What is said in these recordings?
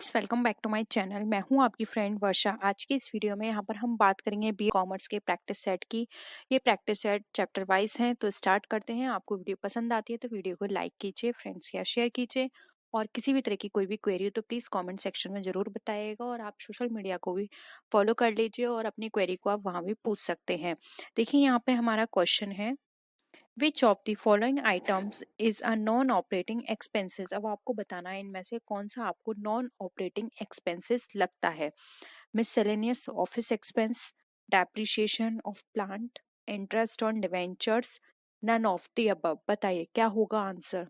Guys, welcome back to my channel. मैं हूं आपकी फ्रेंड वर्षा। आज की इस वीडियो में यहाँ पर हम बात करेंगे बीए कॉमर्स के प्रैक्टिस सेट की। ये प्रैक्टिस सेट चैप्टर वाइज हैं, तो स्टार्ट करते हैं। आपको वीडियो पसंद आती है तो वीडियो को लाइक कीजिए, फ्रेंड्स के साथ शेयर कीजिए, और किसी भी तरह की कोई भी क्वेरी हो तो प्लीज़ कमेंट सेक्शन में ज़रूर बताइएगा। और आप सोशल मीडिया को भी फॉलो कर लीजिए और अपनी क्वेरी को आप वहाँ भी पूछ सकते हैं। देखिए, यहाँ पे हमारा क्वेश्चन है, which of the following items is a non operating expenses. अब आपको बताना है इनमें से कौन सा आपको नॉन ऑपरेटिंग एक्सपेंसेस लगता है। Miscellaneous office expense, depreciation of plant, interest on debentures, none of the above. बताइए क्या होगा आंसर।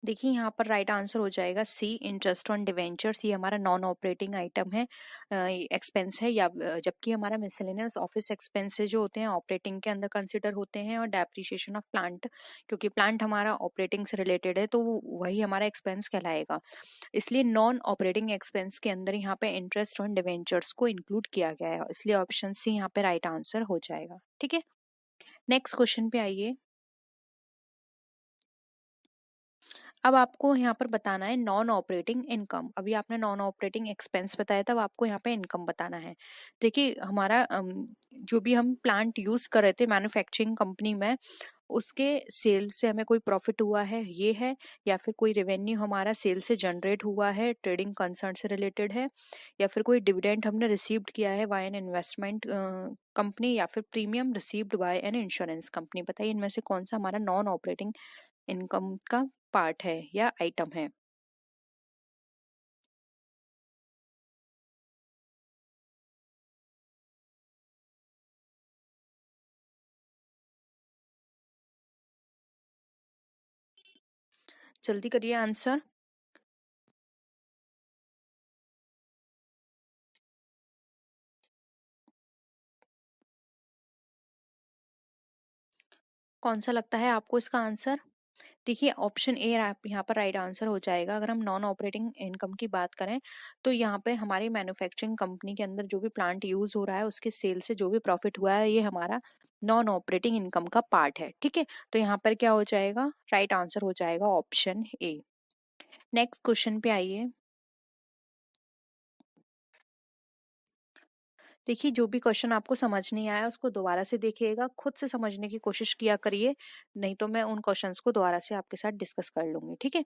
देखिए, यहाँ पर राइट आंसर हो जाएगा सी, इंटरेस्ट ऑन डिवेंचर्स। ये हमारा नॉन ऑपरेटिंग आइटम है, एक्सपेंस है। या जबकि हमारा मिसलेनियस ऑफिस एक्सपेंसेस जो होते हैं ऑपरेटिंग के अंदर कंसिडर होते हैं, और डेप्रिसिएशन ऑफ प्लांट, क्योंकि प्लांट हमारा ऑपरेटिंग से रिलेटेड है तो वही हमारा एक्सपेंस कहलाएगा। इसलिए नॉन ऑपरेटिंग एक्सपेंस के अंदर यहाँ पे इंटरेस्ट ऑन डिवेंचर्स को इंक्लूड किया गया है, इसलिए ऑप्शन सी यहाँ पे राइट आंसर हो जाएगा। ठीक है, नेक्स्ट क्वेश्चन पे आइए। अब आपको यहाँ पर बताना है नॉन ऑपरेटिंग इनकम। अभी आपने नॉन ऑपरेटिंग एक्सपेंस बताया था, अब आपको यहाँ पे इनकम बताना है। देखिए, हमारा जो भी हम प्लांट यूज कर रहे थे मैन्युफैक्चरिंग कंपनी में, उसके सेल से हमें कोई प्रॉफिट हुआ है ये है, या फिर कोई रेवेन्यू हमारा सेल से जनरेट हुआ है, ट्रेडिंग कंसर्न से रिलेटेड है, या फिर कोई डिविडेंड हमने रिसीव्ड किया है बाय एन इन्वेस्टमेंट कंपनी, या फिर premium received by an insurance company. बताइए इनमें से कौन सा हमारा नॉन ऑपरेटिंग इनकम का पार्ट है या आइटम है। जल्दी करिए आंसर। कौन सा लगता है आपको इसका आंसर। देखिए, ऑप्शन ए आप यहाँ पर राइट आंसर हो जाएगा। अगर हम नॉन ऑपरेटिंग इनकम की बात करें तो यहाँ पे हमारी मैन्युफैक्चरिंग कंपनी के अंदर जो भी प्लांट यूज हो रहा है उसके सेल से जो भी प्रॉफिट हुआ है, ये हमारा नॉन ऑपरेटिंग इनकम का पार्ट है। ठीक है, तो यहाँ पर क्या हो जाएगा, राइट आंसर हो जाएगा ऑप्शन ए। नेक्स्ट क्वेश्चन पे आइए। देखिए, जो भी क्वेश्चन आपको समझ नहीं आया उसको दोबारा से देखिएगा, खुद से समझने की कोशिश किया करिए, नहीं तो मैं उन क्वेश्चंस को दोबारा से आपके साथ डिस्कस कर लूंगी। ठीक है,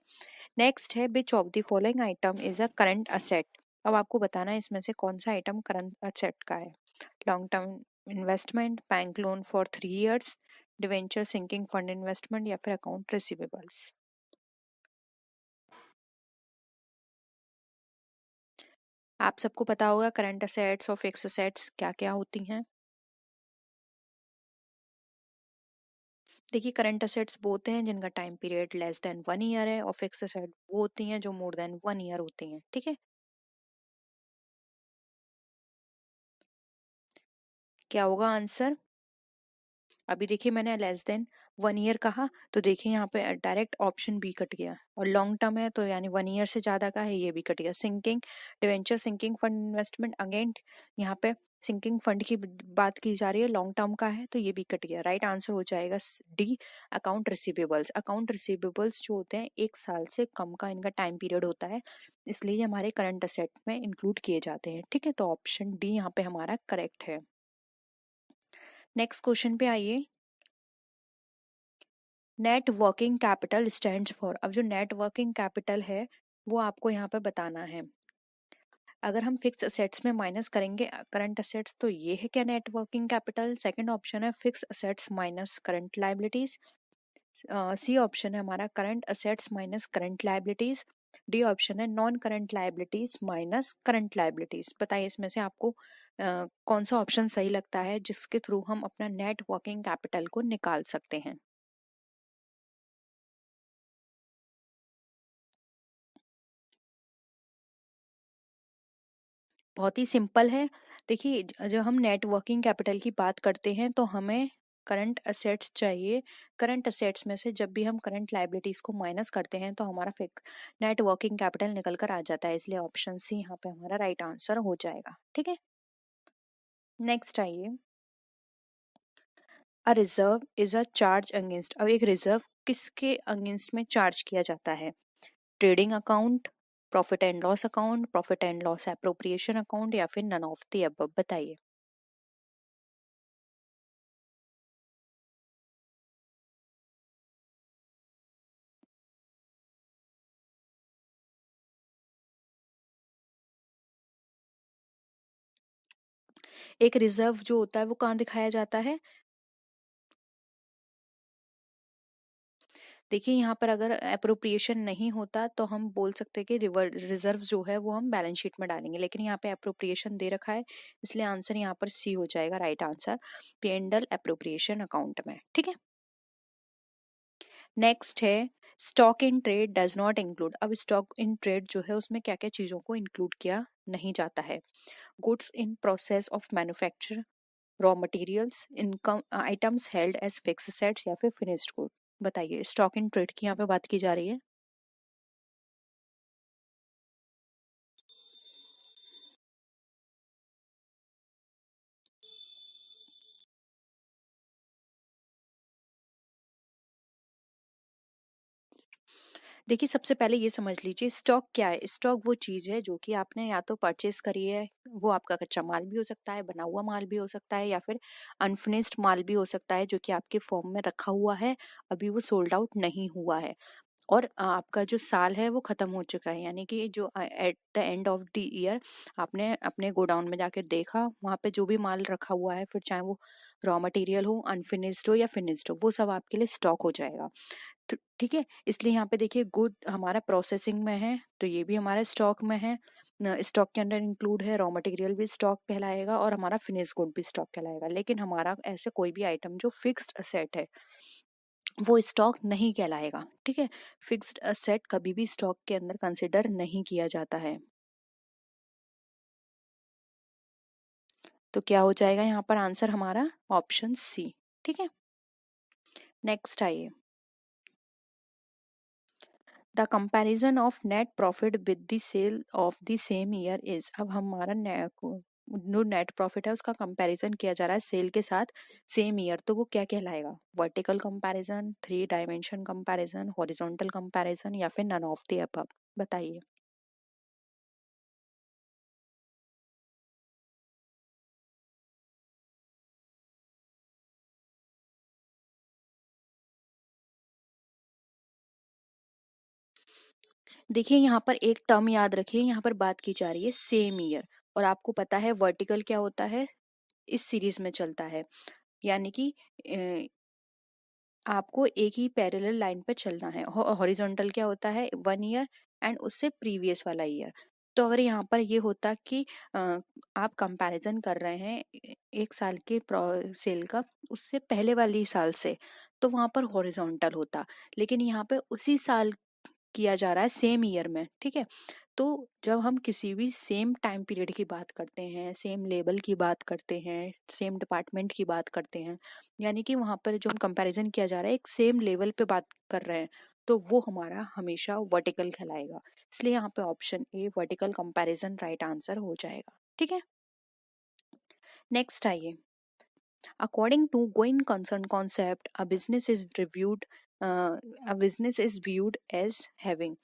नेक्स्ट है, which of the following item is a current asset. अब आपको बताना है इसमें से कौन सा आइटम करंट असेट का है। Long term investment, bank loan for 3 years, debenture sinking fund investment, या फिर अकाउंट रिसीवेबल्स। आप सबको पता होगा करंट असेट्स और फिक्स असेट्स क्या क्या होती हैं। देखिए, करंट असेट्स वो होते हैं जिनका time period less than 1 year है, और फिक्स असेट वो होती हैं जो मोर देन 1 year होती हैं। ठीक है, क्या होगा आंसर। अभी देखिए, मैंने लेस देन 1 year कहा तो देखिए यहाँ पे डायरेक्ट ऑप्शन बी कट गया, और लॉन्ग टर्म है तो यानी 1 year से ज्यादा का है, ये भी कट गया। Sinking debenture sinking fund investment, again यहाँ पे सिंकिंग फंड की बात की जा रही है, लॉन्ग टर्म का है तो ये भी कट गया। राइट आंसर हो जाएगा D, account receivables. Account receivables जो होते हैं 1 साल से कम का इनका टाइम पीरियड होता है, इसलिए ये हमारे करंट असेट में इंक्लूड किए जाते हैं। ठीक है, तो ऑप्शन डी यहाँ पे हमारा करेक्ट है। नेक्स्ट क्वेश्चन पे आइए। Net working capital stands for. अब जो नेट वर्किंग कैपिटल है वो आपको यहाँ पर बताना है। अगर हम फिक्स असेट्स में माइनस करेंगे करंट असेट्स तो ये है क्या net working capital. Second option है fix assets minus current liabilities. C option है हमारा current assets minus current liabilities. D option है non current liabilities minus current liabilities. बताइए इसमें से आपको कौन सा ऑप्शन सही लगता है जिसके थ्रू हम अपना नेट वर्किंग कैपिटल को निकाल सकते हैं। बहुत ही सिंपल है। देखिए जब हम नेट वर्किंग कैपिटल की बात करते हैं तो हमें करंट असेट्स चाहिए। करंट असेट्स में से जब भी हम करंट लाइबिलिटीज को माइनस करते हैं तो हमारा फिक्स नेट वर्किंग कैपिटल निकल कर आ जाता है, इसलिए ऑप्शन सी यहाँ पे हमारा राइट आंसर हो जाएगा। ठीक है, नेक्स्ट आइए। A reserve is a charge against. अब एक रिजर्व किसके अगेंस्ट में चार्ज किया जाता है? Trading account, profit and loss account, profit and loss appropriation account, या फिर नन ऑफ द अबव, बताइए। एक रिजर्व जो होता है वो कहाँ दिखाया जाता है? देखिए यहाँ पर अगर अप्रोप्रिएशन नहीं होता तो हम बोल सकते हैं कि रिजर्व जो है वो हम बैलेंस शीट में डालेंगे, लेकिन यहाँ पे अप्रोप्रिएशन दे रखा है, इसलिए आंसर यहाँ पर सी हो जाएगा right answer, P&L appropriation account में। ठीक है, नेक्स्ट है stock in trade does not include. अब स्टॉक इन ट्रेड जो है उसमें क्या क्या चीजों को इंक्लूड किया नहीं जाता है? Goods in process of manufacture, raw materials, income items held as fix assets, या फिर फिनिश्ड गुड, बताइए। स्टॉक इन ट्रेड की यहाँ पे बात की जा रही है। देखिए सबसे पहले ये समझ लीजिए स्टॉक क्या है। स्टॉक वो चीज है जो कि आपने या तो परचेज करी है, वो आपका कच्चा माल भी हो सकता है, बना हुआ माल भी हो सकता है, या फिर अनफिनिश्ड माल भी हो सकता है जो कि आपके फॉर्म में रखा हुआ है, अभी वो सोल्ड आउट नहीं हुआ है, और आपका जो साल है वो खत्म हो चुका है, यानी कि जो at the end of the year आपने अपने गोडाउन में जाकर देखा, वहाँ पे जो भी माल रखा हुआ है, फिर चाहे वो रॉ मटेरियल हो, अनफिनिश्ड हो या फिनिश्ड हो, वो सब आपके लिए स्टॉक हो जाएगा। तो ठीक है, इसलिए यहाँ पे देखिए गुड हमारा प्रोसेसिंग में है तो ये भी हमारा स्टॉक में है, स्टॉक के अंदर इंक्लूड है, रॉ मटेरियल भी स्टॉक कहलाएगा और हमारा फिनिश गुड भी स्टॉक कहलाएगा। लेकिन हमारा ऐसे कोई भी आइटम जो फिक्स्ड असेट है वो स्टॉक नहीं कहलाएगा। ठीक है, फिक्स्ड असेट कभी भी स्टॉक के अंदर कंसिडर नहीं किया जाता है। तो क्या हो जाएगा यहाँ पर आंसर हमारा ऑप्शन सी। ठीक है, नेक्स्ट आइए। The comparison of net profit with the sale of the same year is. अब हमारा जो नेट प्रॉफिट है उसका कंपैरिजन किया जा रहा है सेल के साथ सेम ईयर, तो वो क्या कहलाएगा? Vertical comparison, three dimension comparison, horizontal comparison, या फिर नन ऑफ द अबव, बताइए। देखिए यहाँ पर एक टर्म याद रखिए, यहाँ पर बात की जा रही है सेम ईयर, और आपको पता है वर्टिकल क्या होता है, इस सीरीज में चलता है, यानी कि आपको एक ही पैरेलल लाइन पे चलना है। हॉरिजॉन्टल क्या होता है, 1 ईयर एंड उससे प्रीवियस वाला ईयर। तो अगर यहाँ पर ये होता कि आप कंपैरिजन कर रहे हैं एक साल के सेल का उससे पहले वाली साल से, तो वहां पर हॉरिजॉन्टल होता, लेकिन यहाँ पे उसी साल किया जा रहा है सेम ईयर में। ठीक है, तो जब हम किसी भी सेम टाइम पीरियड की बात करते हैं, सेम लेवल की बात करते हैं, सेम डिपार्टमेंट की बात करते हैं, यानी कि वहां पर जो हम कंपैरिजन किया जा रहा है एक सेम लेवल पे बात कर रहे हैं, तो वो हमारा हमेशा वर्टिकल कहलाएगा। इसलिए यहाँ पे option A vertical comparison right answer हो जाएगा। ठीक है, नेक्स्ट आइए। According to going concern concept a business is reviewed a business is viewed as having.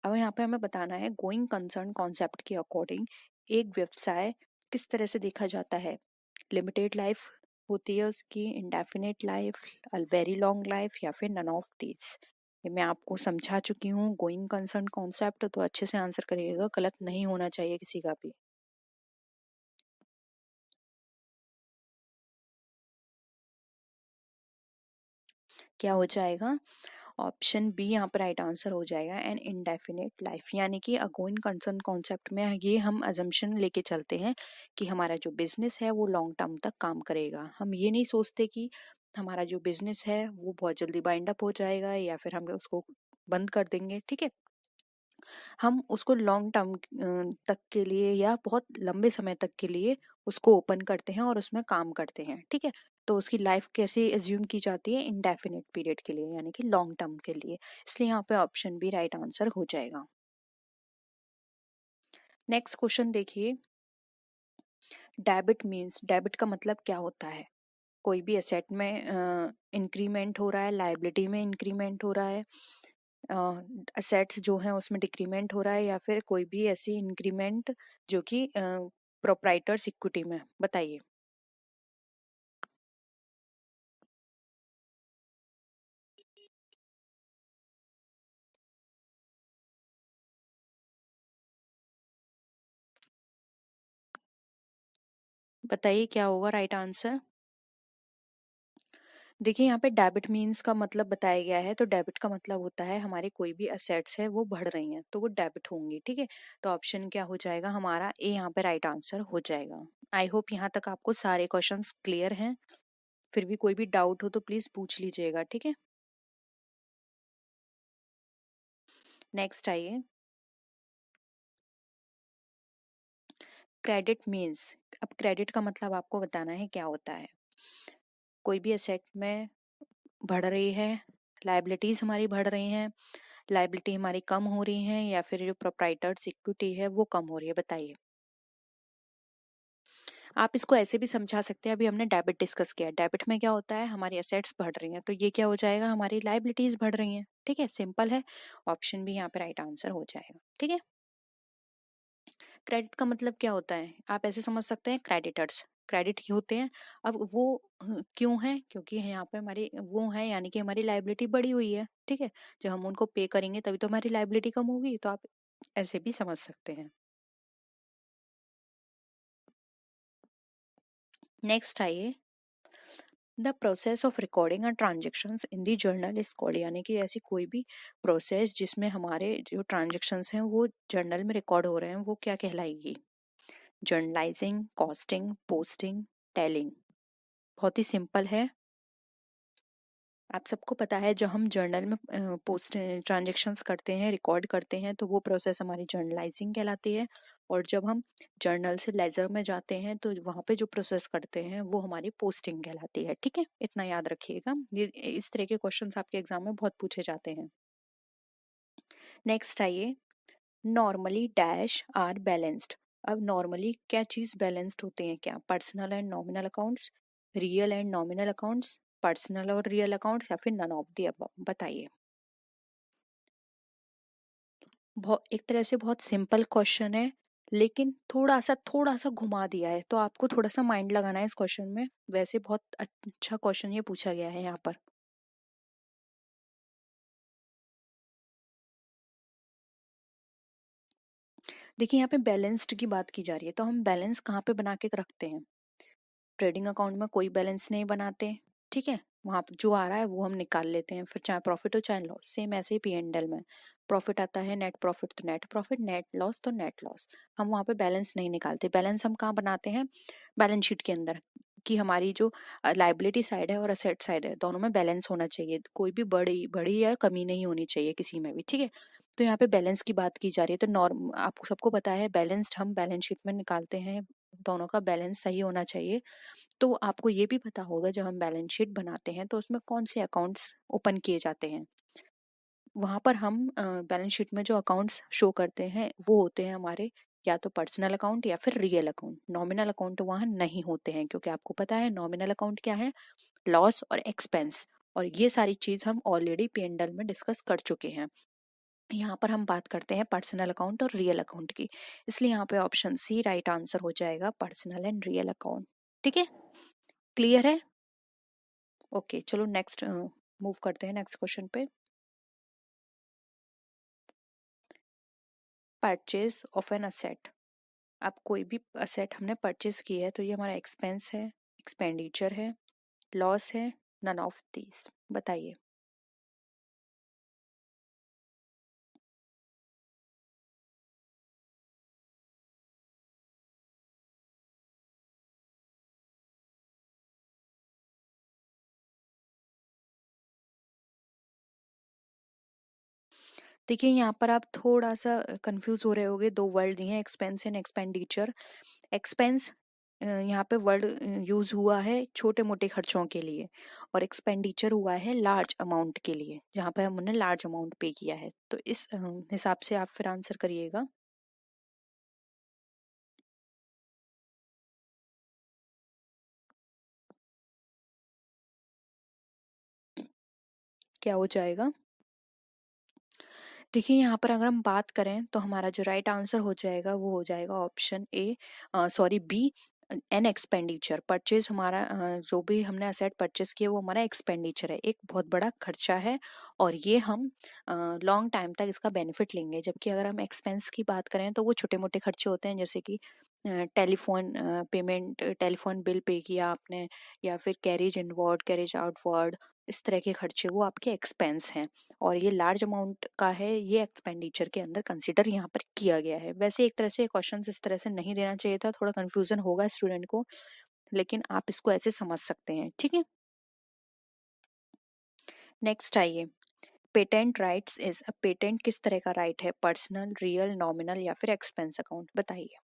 अब यहाँ पे हमें बताना है गोइंग कंसर्न कॉन्सेप्ट के अकॉर्डिंग एक व्यवसाय किस तरह से देखा जाता है। लिमिटेड लाइफ होती है उसकी, indefinite life, very long life, या फिर नन ऑफ दीज। ये मैं आपको समझा चुकी हूँ गोइंग कंसर्न कॉन्सेप्ट, तो अच्छे से आंसर करिएगा, गलत नहीं होना चाहिए किसी का भी। क्या हो जाएगा? ऑप्शन बी यहाँ पर राइट आंसर हो जाएगा, एन इनडेफिनेट लाइफ। यानी कि अगोइंग कंसर्न कॉन्सेप्ट में ये हम अजम्पशन लेके चलते हैं कि हमारा जो बिजनेस है वो लॉन्ग टर्म तक काम करेगा। हम ये नहीं सोचते कि हमारा जो बिजनेस है वो बहुत जल्दी बाइंड अप हो जाएगा या फिर हम उसको बंद कर देंगे। ठीक है, हम उसको लॉन्ग टर्म तक के लिए या बहुत लंबे समय तक के लिए उसको ओपन करते हैं और उसमें काम करते हैं, ठीक है। तो उसकी लाइफ कैसे एज्यूम की जाती है, इंडेफिनिट पीरियड के लिए यानी कि लॉन्ग टर्म के लिए, इसलिए यहाँ पे ऑप्शन बी राइट आंसर हो जाएगा। नेक्स्ट क्वेश्चन देखिए, डेबिट मीन्स, डेबिट का मतलब क्या होता है? कोई भी एसेट में इंक्रीमेंट हो रहा है, लाइबिलिटी में इंक्रीमेंट हो रहा है, असेट्स जो हैं उसमें डिक्रीमेंट हो रहा है, या फिर कोई भी ऐसी इंक्रीमेंट जो कि प्रोप्राइटर्स इक्विटी में, बताइए। बताइए क्या होगा राइट आंसर। देखिए यहाँ पे डेबिट मीन्स का मतलब बताया गया है, तो डेबिट का मतलब होता है हमारे कोई भी असेट्स है वो बढ़ रही हैं तो वो डेबिट होंगी, ठीक है। तो ऑप्शन क्या हो जाएगा हमारा, ए यहाँ पे राइट आंसर हो जाएगा। आई होप यहाँ तक आपको सारे क्वेश्चंस क्लियर हैं। फिर भी कोई भी डाउट हो तो प्लीज पूछ लीजिएगा, ठीक है। नेक्स्ट आइए, क्रेडिट मीन्स। अब क्रेडिट का मतलब आपको बताना है क्या होता है। कोई भी एसेट में बढ़ रही है, लाइबिलिटीज हमारी बढ़ रही हैं, लाइबिलिटी हमारी कम हो रही है, या फिर जो प्रोप्राइटर्स इक्विटी है वो कम हो रही है, बताइए। आप इसको ऐसे भी समझा सकते हैं, अभी हमने डेबिट डिस्कस किया, डेबिट में क्या होता है हमारी एसेट्स बढ़ रही हैं, तो ये क्या हो जाएगा हमारी लाइबिलिटीज बढ़ रही हैं, ठीक है, सिंपल है। ऑप्शन भी यहाँ पे राइट आंसर हो जाएगा, ठीक है। क्रेडिट का मतलब क्या होता है, आप ऐसे समझ सकते हैं, क्रेडिटर्स क्रेडिट ही होते हैं। अब वो क्यों है, क्योंकि यहाँ पे हमारी वो है यानी कि हमारी लाइबिलिटी बढ़ी हुई है, ठीक है। जब हम उनको पे करेंगे तभी तो हमारी लाइबिलिटी कम होगी, तो आप ऐसे भी समझ सकते हैं। नेक्स्ट आइए, the process of recording and transactions in the journal is called, यानी कि ऐसी कोई भी प्रोसेस जिसमें हमारे जो ट्रांजेक्शन्स हैं वो जर्नल में रिकॉर्ड हो रहे हैं वो क्या कहलाएगी। Journalizing, costing, posting, telling. बहुत ही सिंपल है। आप सबको पता है जब हम जर्नल में पोस्ट ट्रांजेक्शन्स करते हैं, रिकॉर्ड करते हैं, तो वो प्रोसेस हमारी जर्नलाइजिंग कहलाती है। और जब हम जर्नल से लेजर में जाते हैं तो वहाँ पे जो प्रोसेस करते हैं वो हमारी पोस्टिंग कहलाती है, ठीक है। इतना याद रखिएगा, ये इस तरह के क्वेश्चंस आपके एग्जाम में बहुत पूछे जाते हैं। नेक्स्ट आइए, नॉर्मली डैश आर बैलेंस्ड। अब नॉर्मली क्या चीज बैलेंस्ड होते हैं, क्या personal and nominal accounts, real and nominal accounts, personal और रियल अकाउंट्स, या फिर नन ऑफ द अबव, बताइए। बहुत एक तरह से बहुत सिंपल क्वेश्चन है, लेकिन थोड़ा सा घुमा दिया है, तो आपको थोड़ा सा माइंड लगाना है इस क्वेश्चन में। वैसे बहुत अच्छा क्वेश्चन ये पूछा गया है यहाँ पर। देखिए यहाँ पे बैलेंस्ड की बात की जा रही है, तो हम बैलेंस कहाँ पे बना के रखते हैं। ट्रेडिंग अकाउंट में कोई बैलेंस नहीं बनाते, ठीक है। वहां पर जो आ रहा है वो हम निकाल लेते हैं, फिर चाहे प्रॉफिट हो चाहे लॉस, सेम ऐसे ही P&L में प्रॉफिट आता है, नेट प्रॉफिट तो नेट प्रॉफिट, नेट लॉस तो नेट लॉस। हम वहां पे बैलेंस नहीं निकालते, बैलेंस हम कहाँ बनाते हैं, बैलेंस शीट के अंदर, कि हमारी जो लाइबिलिटी साइड है और असेट साइड है दोनों में बैलेंस होना चाहिए, कोई भी बड़ी बड़ी या कमी नहीं होनी चाहिए किसी में भी, ठीक है। तो यहाँ पे बैलेंस की बात की जा रही है, तो नॉर्म आपको सबको पता है बैलेंस्ड हम बैलेंस शीट में निकालते हैं, दोनों का बैलेंस सही होना चाहिए। तो आपको ये भी पता होगा जब हम बैलेंस शीट बनाते हैं तो उसमें कौन से अकाउंट्स ओपन किए जाते हैं। वहां पर हम बैलेंस शीट में जो अकाउंट्स शो करते हैं वो होते हैं हमारे या तो पर्सनल अकाउंट या फिर रियल अकाउंट। नॉमिनल अकाउंट वहां नहीं होते हैं, क्योंकि आपको पता है नॉमिनल अकाउंट क्या है, लॉस और एक्सपेंस, और ये सारी चीज हम ऑलरेडी P&L में डिस्कस कर चुके हैं। यहाँ पर हम बात करते हैं पर्सनल अकाउंट और रियल अकाउंट की, इसलिए यहाँ पे ऑप्शन सी राइट आंसर हो जाएगा, पर्सनल एंड रियल अकाउंट, ठीक है। क्लियर है। ओके चलो नेक्स्ट मूव करते हैं नेक्स्ट क्वेश्चन पे। Purchase of an asset. अब कोई भी असेट हमने परचेज की है तो ये हमारा एक्सपेंस है, एक्सपेंडिचर है, लॉस है, नन ऑफ दीज, बताइए। देखिए यहाँ पर आप थोड़ा सा कंफ्यूज हो रहे होगे, दो वर्ड दिए हैं, एक्सपेंस एंड एक्सपेंडिचर। एक्सपेंस यहाँ पे वर्ड यूज हुआ है छोटे मोटे खर्चों के लिए, और एक्सपेंडिचर हुआ है लार्ज अमाउंट के लिए, जहाँ पे हमने लार्ज अमाउंट पे किया है। तो इस हिसाब से आप फिर आंसर करिएगा। क्या हो जाएगा? देखिए यहाँ पर अगर हम बात करें तो हमारा जो राइट आंसर हो जाएगा वो हो जाएगा option A, sorry B, an expenditure. Purchase हमारा जो भी हमने असेट परचेज किया वो हमारा एक्सपेंडिचर है, एक बहुत बड़ा खर्चा है, और ये हम लॉन्ग टाइम तक इसका बेनिफिट लेंगे। जबकि अगर हम एक्सपेंस की बात करें तो वो छोटे मोटे खर्चे होते हैं, जैसे कि telephone payment, telephone bill pay किया आपने, या फिर कैरेज इनवर्ड, कैरेज आउटवर्ड, इस तरह के खर्चे वो आपके एक्सपेंस हैं। और ये लार्ज अमाउंट का है, ये एक्सपेंडिचर के अंदर कंसीडर यहाँ पर किया गया है। वैसे एक तरह से क्वेश्चन इस तरह से नहीं देना चाहिए था, थोड़ा कंफ्यूजन होगा स्टूडेंट को, लेकिन आप इसको ऐसे समझ सकते हैं, ठीक है। नेक्स्ट आइए, patent rights is a, patent किस तरह का राइट है? पर्सनल, रियल, नॉमिनल या फिर एक्सपेंस अकाउंट? बताइए।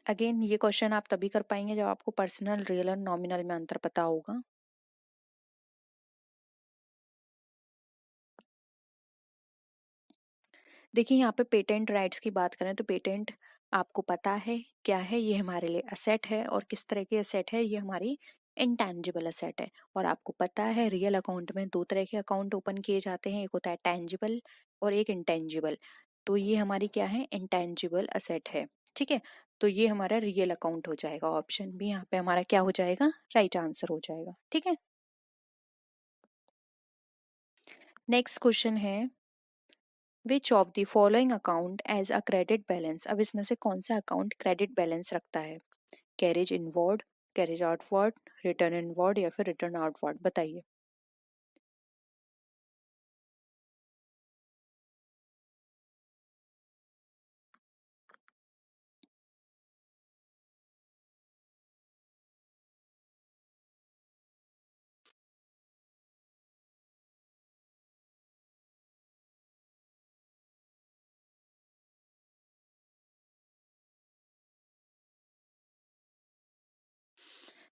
अगेन ये क्वेश्चन आप तभी कर पाएंगे जब आपको पर्सनल, रियल और नॉमिनल में अंतर पता होगा। देखिए यहाँ पे पेटेंट राइट्स की बात करें तो पेटेंट आपको पता है क्या है, ये हमारे लिए असेट है, और किस तरह की असेट है, ये हमारी इंटेंजिबल असेट है। और आपको पता है रियल अकाउंट में दो तरह के अकाउंट ओपन किए जाते हैं, एक होता है टेंजिबल और एक इंटेंजिबल। तो ये हमारी क्या है, इंटेंजिबल असेट है, ठीक है। तो ये हमारा रियल अकाउंट हो जाएगा, ऑप्शन बी यहाँ पे हमारा क्या हो जाएगा, राइट आंसर हो जाएगा, ठीक है। नेक्स्ट क्वेश्चन है, which of the following account has a credit balance? अब इसमें से कौन सा अकाउंट क्रेडिट बैलेंस रखता है? Carriage inward, carriage outward, return inward या फिर रिटर्न आउटवर्ड? बताइए।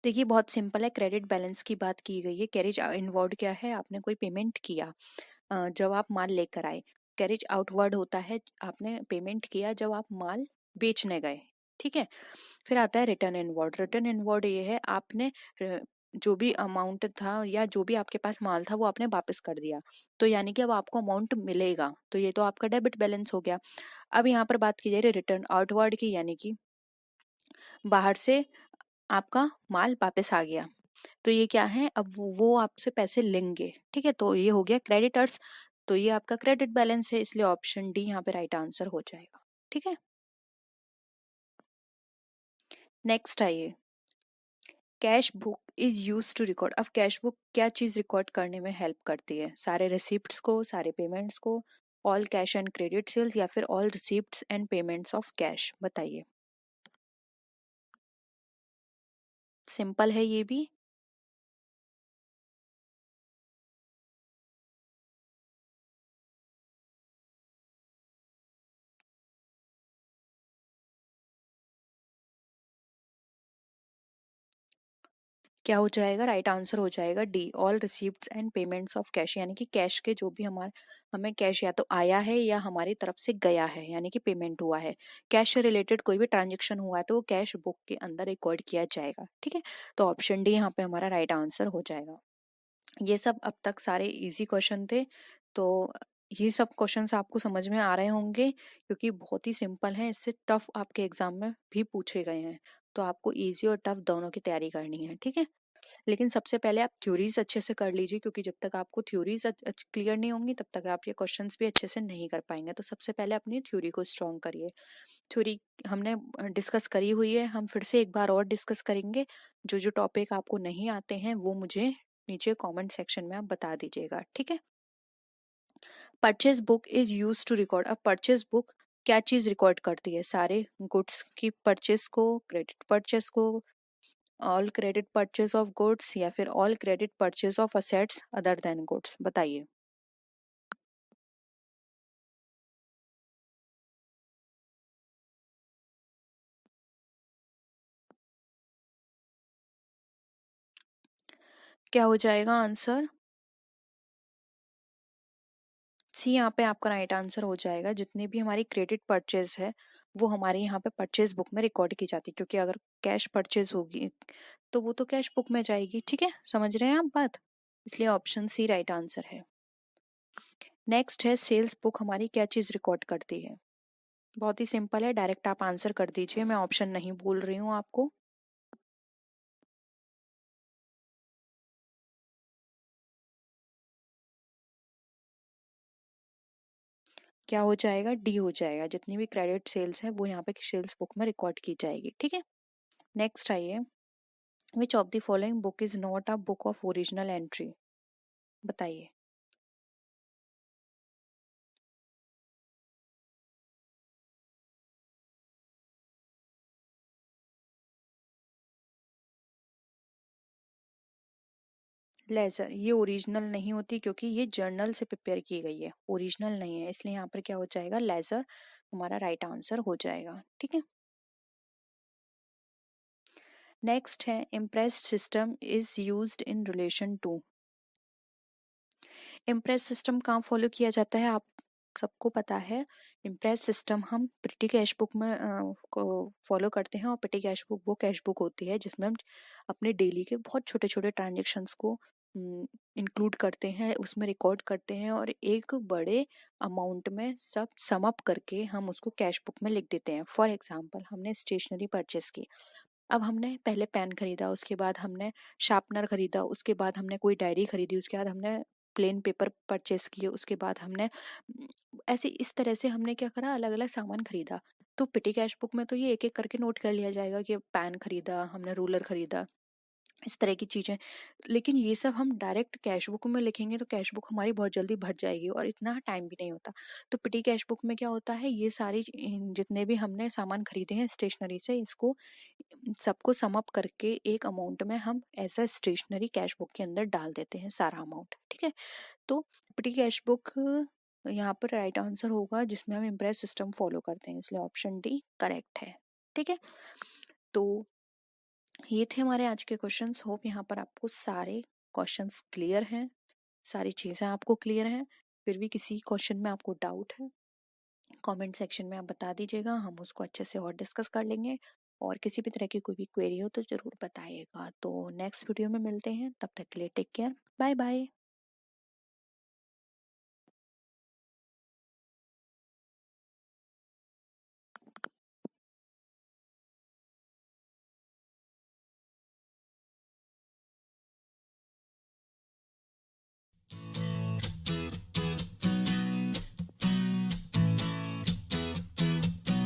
देखिए बहुत सिंपल है, क्रेडिट बैलेंस की बात की गई है। कैरेज इनवर्ड क्या है, आपने कोई पेमेंट किया जब आप माल लेकर आए। कैरेज आउटवर्ड होता है आपने पेमेंट किया जब आप माल बेचने गए, ठीक है। फिर आता है रिटर्न इनवर्ड। रिटर्न इनवर्ड ये है आपने जो भी अमाउंट था या जो भी आपके पास माल था वो आपने वापस कर दिया, तो यानी कि अब आपको अमाउंट मिलेगा, तो ये तो आपका डेबिट बैलेंस हो गया। अब यहाँ पर बात की जा रही है रिटर्न आउटवर्ड की, यानी कि बाहर से आपका माल वापस आ गया, तो ये क्या है, अब वो आपसे पैसे लेंगे, ठीक है। तो ये हो गया क्रेडिटर्स, तो ये आपका क्रेडिट बैलेंस है, इसलिए ऑप्शन डी यहाँ पे राइट आंसर हो जाएगा, ठीक है। नेक्स्ट आइए, cash book is use to record. अब कैश बुक क्या चीज रिकॉर्ड करने में हेल्प करती है? सारे रिसिप्ट्स को, सारे पेमेंट्स को, all cash and credit sales या फिर all receipts and payments of cash? बताइए। सिंपल है ये भी। क्या हो जाएगा, राइट आंसर हो जाएगा D, all receipts and payments of cash. यानी कि कैश के जो भी हमारे, हमें कैश या तो आया है या हमारी तरफ से गया है, यानी कि पेमेंट हुआ है, कैश से रिलेटेड कोई भी ट्रांजेक्शन हुआ है तो वो कैश बुक के अंदर रिकॉर्ड किया जाएगा, ठीक है। तो ऑप्शन डी यहाँ पे हमारा राइट आंसर हो जाएगा। ये सब अब तक सारे इजी क्वेश्चन थे, तो ये सब क्वेश्चंस आपको समझ में आ रहे होंगे, क्योंकि बहुत ही सिंपल है, इससे टफ आपके एग्जाम में भी पूछे गए हैं। तो आपको इजी और टफ दोनों की तैयारी करनी है, ठीक है। लेकिन सबसे पहले आप थ्योरीज अच्छे से कर लीजिए, क्योंकि जब तक आपको थ्योरीज क्लियर नहीं होंगी तब तक आप ये क्वेश्चंस भी अच्छे से नहीं कर पाएंगे। तो सबसे पहले अपनी थ्योरी को स्ट्रॉन्ग करिए। थ्योरी हमने डिस्कस करी हुई है, हम फिर से एक बार और डिस्कस करेंगे। जो जो टॉपिक आपको नहीं आते हैं वो मुझे नीचे कमेंट सेक्शन में आप बता दीजिएगा, ठीक है। Purchase book is use to record. अब परचेज बुक क्या चीज रिकॉर्ड करती है? सारे गुड्स की परचेज को, क्रेडिट परचेज को, all credit purchase of goods या फिर all credit purchase of assets other than goods, बताइए। क्या हो जाएगा आंसर? सी यहाँ पे आपका राइट आंसर हो जाएगा। जितनी भी हमारी क्रेडिट परचेज है वो हमारे यहाँ पे परचेज बुक में रिकॉर्ड की जाती है, क्योंकि अगर कैश परचेज होगी तो वो तो कैश बुक में जाएगी। ठीक है, समझ रहे हैं आप बात? इसलिए ऑप्शन सी राइट आंसर है। नेक्स्ट है सेल्स बुक हमारी क्या चीज़ रिकॉर्ड करती है? बहुत ही सिंपल है, डायरेक्ट आप आंसर कर दीजिए, मैं ऑप्शन नहीं बोल रही हूँ आपको। क्या हो जाएगा? डी हो जाएगा। जितनी भी क्रेडिट सेल्स है वो यहाँ पे सेल्स बुक में रिकॉर्ड की जाएगी। ठीक है, नेक्स्ट आइए। विच of the following book is not a book of original entry? बताइए। लेजर ये ओरिजिनल नहीं होती, क्योंकि ये जर्नल से प्रिपेयर की गई है, ओरिजिनल नहीं है, इसलिए यहाँ पर क्या हो जाएगा? लेजर हमारा राइट आंसर हो जाएगा। ठीक है, नेक्स्ट है imprest system is used in relation to. Imprest system कहाँ फॉलो किया जाता है? आप सबको पता है। इम्प्रेस सिस्टम हम पेटी कैश बुक में को फॉलो करते हैं, और पेटी कैश बुक वो कैश बुक होती है जिसमें हम अपने डेली के बहुत छोटे छोटे ट्रांजेक्शन्स को इंक्लूड करते हैं, उसमें रिकॉर्ड करते हैं, और एक बड़े अमाउंट में सब सम अप करके हम उसको कैश बुक में लिख देते हैं। फॉर एग्जांपल, हमने स्टेशनरी परचेस की। अब हमने पहले पेन खरीदा, उसके बाद हमने शार्पनर खरीदा, उसके बाद हमने कोई डायरी खरीदी, उसके बाद हमने प्लेन पेपर परचेस किए, उसके बाद हमने ऐसे इस तरह से हमने क्या करा, अलग अलग सामान खरीदा। तो पिटी कैश बुक में तो ये एक एक करके नोट कर लिया जाएगा कि पेन खरीदा हमने, रूलर खरीदा, इस तरह की चीजें। लेकिन ये सब हम डायरेक्ट कैश बुक में लिखेंगे तो कैश बुक हमारी बहुत जल्दी भर जाएगी और इतना टाइम भी नहीं होता। तो पिटी कैश बुक में क्या होता है, ये सारी जितने भी हमने सामान खरीदे हैं स्टेशनरी से, इसको सबको सम अप करके एक अमाउंट में हम ऐसा स्टेशनरी कैश बुक के अंदर डाल देते हैं सारा अमाउंट। ठीक है, तो पिटी कैश बुक यहाँ पर राइट आंसर होगा, जिसमें हम इम्प्रेस सिस्टम फॉलो करते हैं, इसलिए ऑप्शन डी करेक्ट है। ठीक है, तो ये थे हमारे आज के क्वेश्चंस। होप यहाँ पर आपको सारे क्वेश्चंस क्लियर हैं, सारी चीज़ें आपको क्लियर हैं। फिर भी किसी क्वेश्चन में आपको डाउट है, कमेंट सेक्शन में आप बता दीजिएगा, हम उसको अच्छे से और डिस्कस कर लेंगे। और किसी भी तरह की कोई भी क्वेरी हो तो ज़रूर बताइएगा। तो नेक्स्ट वीडियो में मिलते हैं, तब तक के लिए टेक केयर, बाय बाय।